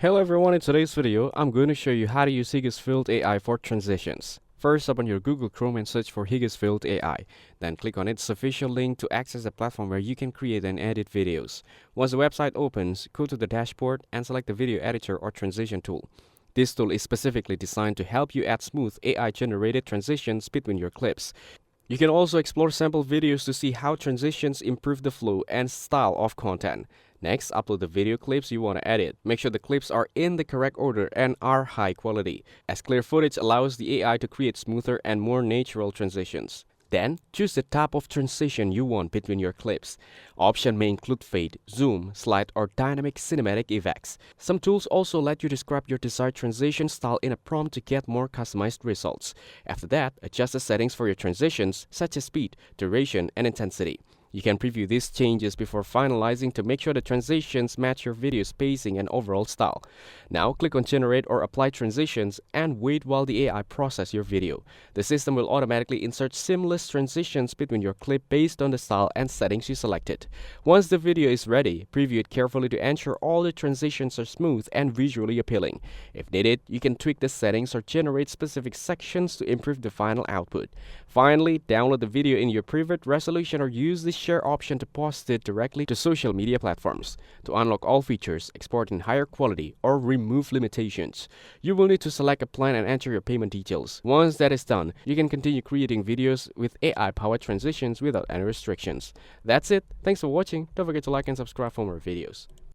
Hello everyone, in today's video, I'm going to show you how to use Higgsfield AI for transitions. First, open your Google Chrome and search for Higgsfield AI. Then click on its official link to access the platform where you can create and edit videos. Once the website opens, go to the dashboard and select the video editor or transition tool. This tool is specifically designed to help you add smooth AI-generated transitions between your clips. You can also explore sample videos to see how transitions improve the flow and style of content. Next, upload the video clips you want to edit. Make sure the clips are in the correct order and are high quality, as clear footage allows the AI to create smoother and more natural transitions. Then, choose the type of transition you want between your clips. Options may include fade, zoom, slide, or dynamic cinematic effects. Some tools also let you describe your desired transition style in a prompt to get more customized results. After that, adjust the settings for your transitions, such as speed, duration, and intensity. You can preview these changes before finalizing to make sure the transitions match your video spacing and overall style. Now, click on Generate or Apply Transitions and wait while the AI processes your video. The system will automatically insert seamless transitions between your clip based on the style and settings you selected. Once the video is ready, preview it carefully to ensure all the transitions are smooth and visually appealing. If needed, you can tweak the settings or generate specific sections to improve the final output. Finally, download the video in your preferred resolution or use the share option to post it directly to social media platforms. To unlock all features, export in higher quality, or remove limitations, you will need to select a plan and enter your payment details. Once that is done, you can continue creating videos with AI-powered transitions without any restrictions. That's it. Thanks for watching. Don't forget to like and subscribe for more videos.